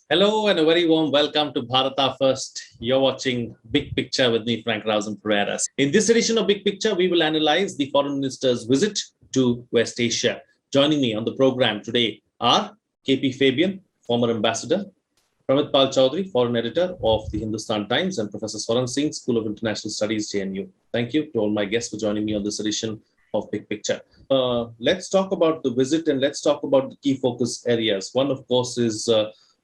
Hello and a very warm welcome to Bharata First. You're watching Big Picture with me, Frank Rausen Pereira. In this edition of Big Picture, we will analyze the foreign minister's visit to West Asia. Joining me on the program today are KP Fabian, former ambassador, Pramit Pal Chaudhary, foreign editor of the Hindustan Times, and Professor Swaran Singh, School of International Studies, JNU. Thank you to all my guests for joining me on this edition of Big Picture. Let's talk about the visit and let's talk about the key focus areas. One, of course, is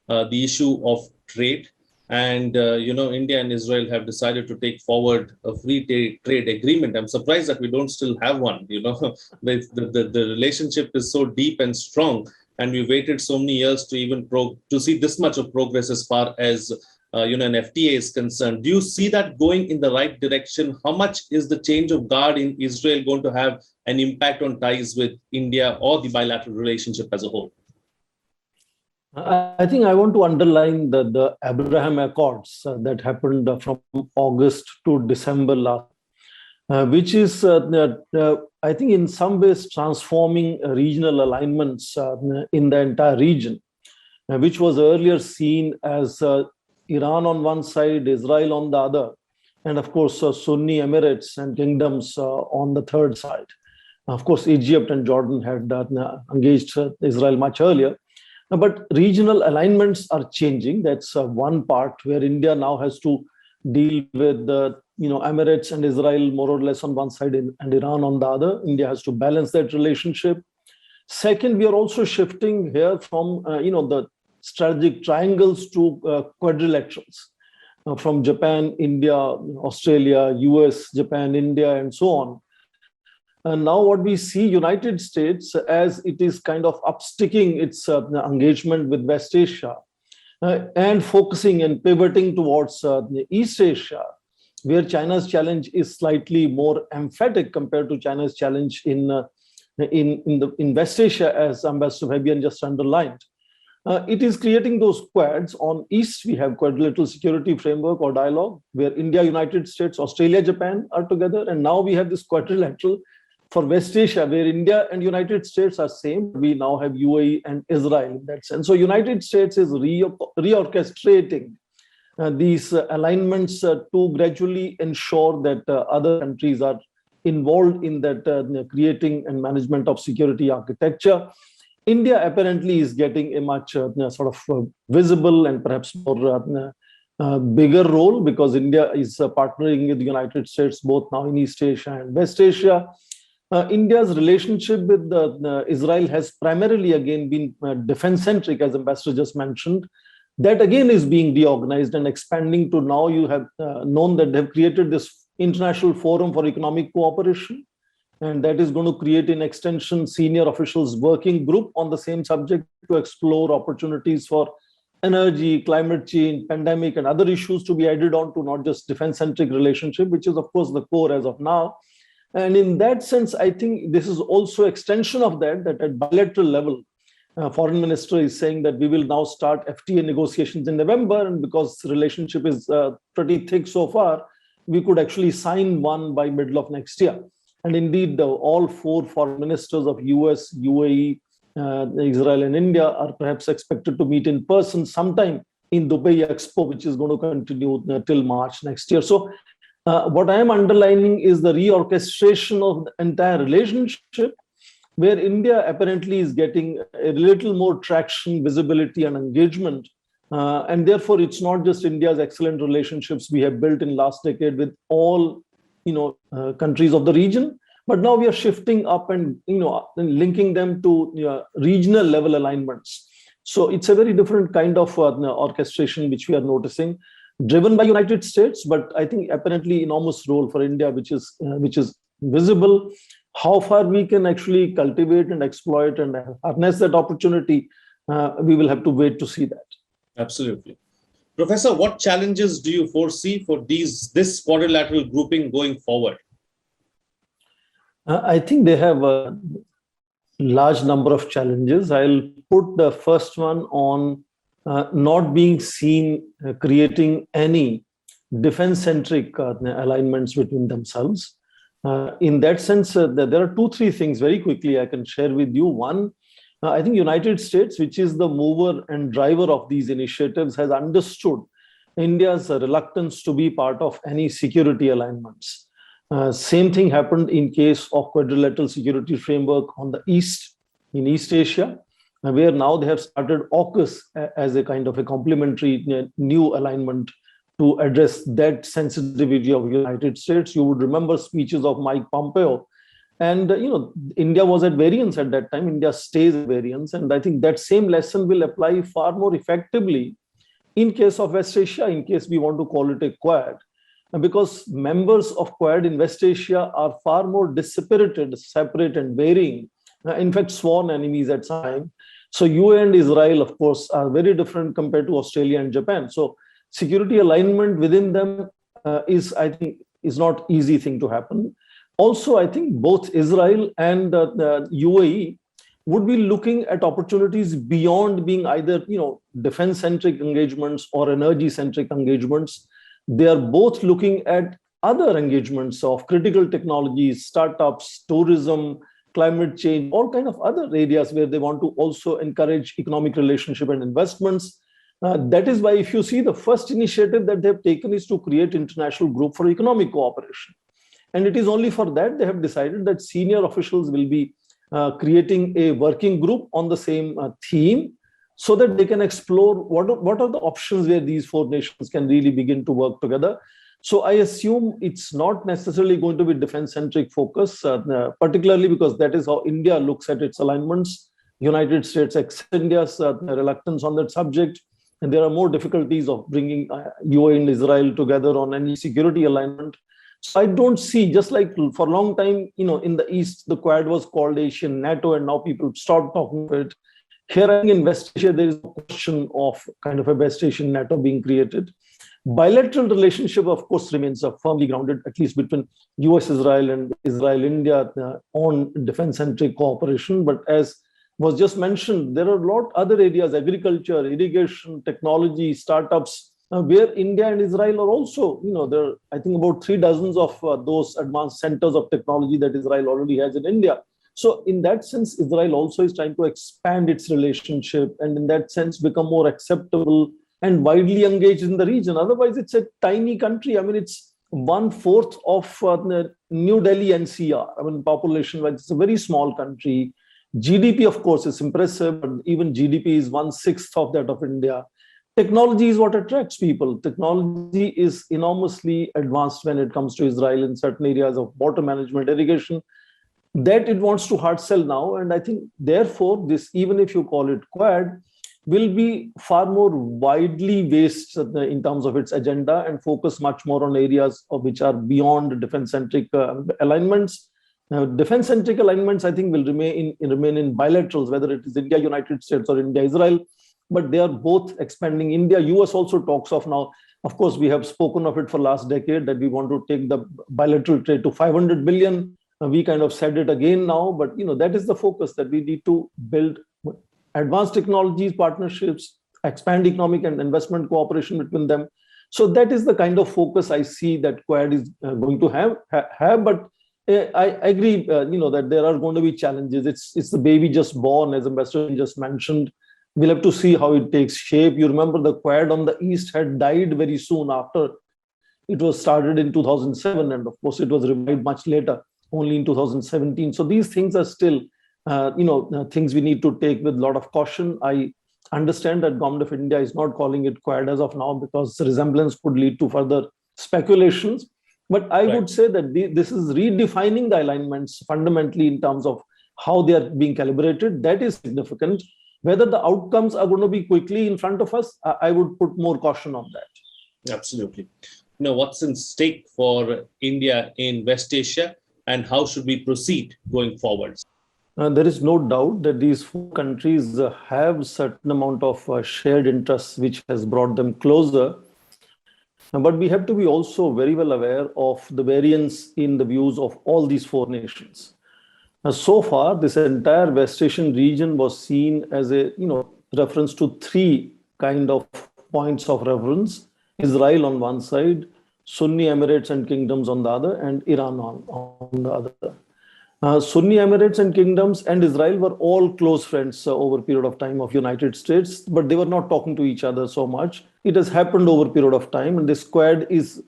the issue of trade. And, India and Israel have decided to take forward a free trade agreement. I'm surprised that we don't still have one. The relationship is so deep and strong. And we waited so many years to even to see this much of progress as far as an FTA is concerned. Do you see that going in the right direction? How much is the change of guard in Israel going to have an impact on ties with India or the bilateral relationship as a whole? I think I want to underline the Abraham Accords that happened from August to December last, which is, I think, in some ways transforming regional alignments in the entire region, which was earlier seen as Iran on one side, Israel on the other, and of course, Sunni Emirates and kingdoms on the third side. Of course, Egypt and Jordan had engaged Israel much earlier. But regional alignments are changing. That's one part where India now has to deal with the Emirates and Israel more or less on one side and Iran on the other. India has to balance that relationship. Second, we are also shifting here from the strategic triangles to quadrilaterals, from Japan, India, Australia, US, Japan, India, and so on. And now what we see, United States, as it is kind of upsticking its engagement with West Asia and focusing and pivoting towards East Asia, where China's challenge is slightly more emphatic compared to China's challenge in West Asia, as Ambassador Fabian just underlined. It is creating those quads. On East, we have quadrilateral security framework or dialogue, where India, United States, Australia, Japan are together. And now we have this quadrilateral for West Asia, where India and United States are same. We now have UAE and Israel in that sense. So United States is reorchestrating these alignments to gradually ensure that other countries are involved in that creating and management of security architecture. India apparently is getting a much visible and perhaps more bigger role, because India is partnering with the United States both now in East Asia and West Asia. India's relationship with Israel has primarily again been defense-centric, as Ambassador just mentioned. That again is being reorganized and expanding to now you have known that they've created this International Forum for Economic Cooperation, and that is going to create an extension senior officials working group on the same subject to explore opportunities for energy, climate change, pandemic, and other issues to be added on to not just defense-centric relationship, which is of course the core as of now. And in that sense, I think this is also extension of that at bilateral level, foreign minister is saying that we will now start FTA negotiations in November. And because the relationship is pretty thick so far, we could actually sign one by middle of next year. And indeed, all four foreign ministers of US, UAE, Israel, and India are perhaps expected to meet in person sometime in Dubai Expo, which is going to continue till March next year. So what I am underlining is the reorchestration of the entire relationship, where India apparently is getting a little more traction, visibility, and engagement. And therefore, it's not just India's excellent relationships we have built in last decade with all countries of the region, but now we are shifting up and linking them to regional level alignments. So it's a very different kind of orchestration which we are noticing, driven by United States, but I think apparently enormous role for India, which is visible. How far we can actually cultivate and exploit and harness that opportunity, we will have to wait to see that. Absolutely. Professor, what challenges do you foresee for this quadrilateral grouping going forward? I think they have a large number of challenges. I'll put the first one on not being seen creating any defense-centric alignments between themselves. In that sense, there are 2-3 things very quickly I can share with you. One, I think United States, which is the mover and driver of these initiatives, has understood India's reluctance to be part of any security alignments. Same thing happened in case of quadrilateral security framework on the East, in East Asia, where now they have started AUKUS as a kind of a complementary new alignment to address that sensitivity of United States. You would remember speeches of Mike Pompeo. And, India was at variance at that time. India stays at variance. And I think that same lesson will apply far more effectively in case of West Asia, in case we want to call it a Quad. Because members of Quad in West Asia are far more dispirited, separate and varying. In fact, sworn enemies at times. So UAE and Israel, of course, are very different compared to Australia and Japan. So security alignment within them is not easy thing to happen. Also, I think both Israel and the UAE would be looking at opportunities beyond being either defense-centric engagements or energy-centric engagements. They are both looking at other engagements of critical technologies, startups, tourism, climate change, all kind of other areas where they want to also encourage economic relationship and investments. That is why, if you see, the first initiative that they have taken is to create international group for economic cooperation. And it is only for that they have decided that senior officials will be creating a working group on the same theme, so that they can explore what are the options where these four nations can really begin to work together. So I assume it's not necessarily going to be defense-centric focus, particularly because that is how India looks at its alignments. United States accepts India's reluctance on that subject. And there are more difficulties of bringing UAE and Israel together on any security alignment. So I don't see, just like for a long time, in the East, the Quad was called Asian NATO, and now people stopped talking about it. Here in West Asia, there is a question of kind of a West Asian NATO being created. Bilateral relationship, of course, remains firmly grounded, at least between US, Israel and Israel, India on defense-centric cooperation. But as was just mentioned, there are a lot other areas, agriculture, irrigation, technology, startups, where India and Israel are also, there are, I think, about 3 dozens of those advanced centers of technology that Israel already has in India. So in that sense, Israel also is trying to expand its relationship and in that sense become more acceptable and widely engaged in the region. Otherwise, it's a tiny country. I mean, it's 1/4 of New Delhi NCR. I mean, population-wise, it's a very small country. GDP, of course, is impressive, but even GDP is 1/6 of that of India. Technology is what attracts people. Technology is enormously advanced when it comes to Israel in certain areas of water management, irrigation, that it wants to hard sell now. And I think, therefore, this, even if you call it Quad, will be far more widely based in terms of its agenda and focus much more on areas which are beyond defense-centric alignments. Defense-centric alignments, I think, will remain in bilaterals, whether it is India, United States, or India, Israel. But they are both expanding. India, US also talks of now, of course, we have spoken of it for last decade that we want to take the bilateral trade to 500 billion. We kind of said it again now, but that is the focus, that we need to build advanced technologies, partnerships, expand economic and investment cooperation between them. So that is the kind of focus I see that Quad is going to have. But I agree, that there are going to be challenges. It's the baby just born, as Ambassador just mentioned. We'll have to see how it takes shape. You remember the Quad on the East had died very soon after it was started in 2007. And of course, it was revived much later, only in 2017. So these things are still, things we need to take with a lot of caution. I understand that Government of India is not calling it Quad as of now because the resemblance could lead to further speculations. But I would say that this is redefining the alignments fundamentally in terms of how they are being calibrated. That is significant. Whether the outcomes are going to be quickly in front of us, I would put more caution on that. Absolutely. What's in stake for India in West Asia, and how should we proceed going forward? There is no doubt that these four countries have a certain amount of shared interests which has brought them closer. But we have to be also very well aware of the variance in the views of all these four nations. So far, this entire West Asian region was seen as a reference to three kind of points of reference: Israel on one side, Sunni Emirates and kingdoms on the other, and Iran on the other. Sunni Emirates and kingdoms and Israel were all close friends over a period of time of United States, but they were not talking to each other so much. It has happened over a period of time, and this Quad is,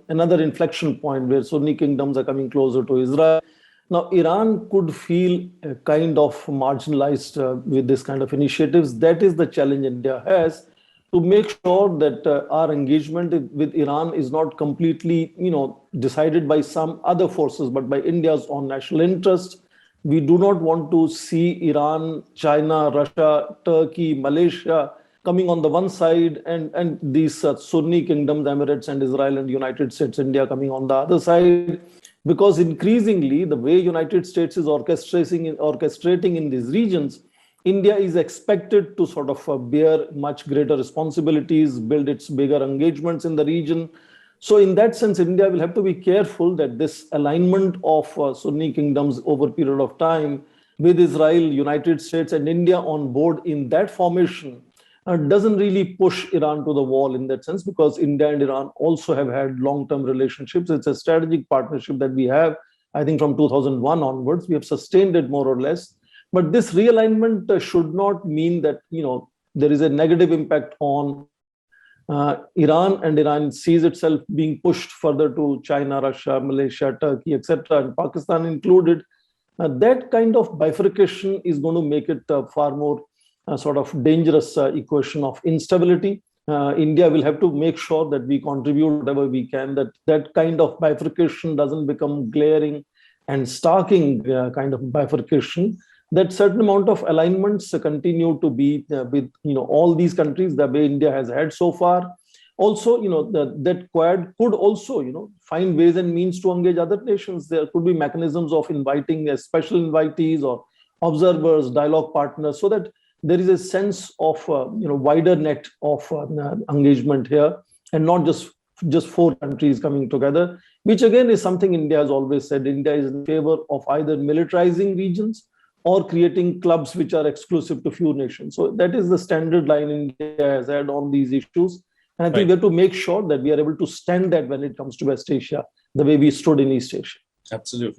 another inflection point where Sunni kingdoms are coming closer to Israel. Now, Iran could feel kind of marginalized with this kind of initiatives. That is the challenge India has, to make sure that our engagement with Iran is not completely, decided by some other forces, but by India's own national interest. We do not want to see Iran, China, Russia, Turkey, Malaysia coming on the one side, and these Sunni kingdoms, Emirates and Israel and United States, India coming on the other side. Because increasingly, the way United States is orchestrating in these regions, India is expected to sort of bear much greater responsibilities, build its bigger engagements in the region. So in that sense, India will have to be careful that this alignment of Sunni kingdoms over a period of time with Israel, United States, and India on board in that formation doesn't really push Iran to the wall in that sense, because India and Iran also have had long-term relationships. It's a strategic partnership that we have, I think, from 2001 onwards. We have sustained it more or less. But this realignment should not mean that, there is a negative impact on Iran, and Iran sees itself being pushed further to China, Russia, Malaysia, Turkey, etc., and Pakistan included. That kind of bifurcation is going to make it far more sort of dangerous equation of instability. India will have to make sure that we contribute whatever we can, that kind of bifurcation doesn't become glaring and starking kind of bifurcation. That certain amount of alignments continue to be with all these countries the way India has had so far. Also, that Quad could also find ways and means to engage other nations. There could be mechanisms of inviting special invitees or observers, dialogue partners, so that there is a sense of wider net of engagement here, and not just four countries coming together, which again is something India has always said. India is in favor of either militarizing regions or creating clubs which are exclusive to few nations. So that is the standard line India has had on these issues. And I think we have to make sure that we are able to stand that when it comes to West Asia, the way we stood in East Asia. Absolutely.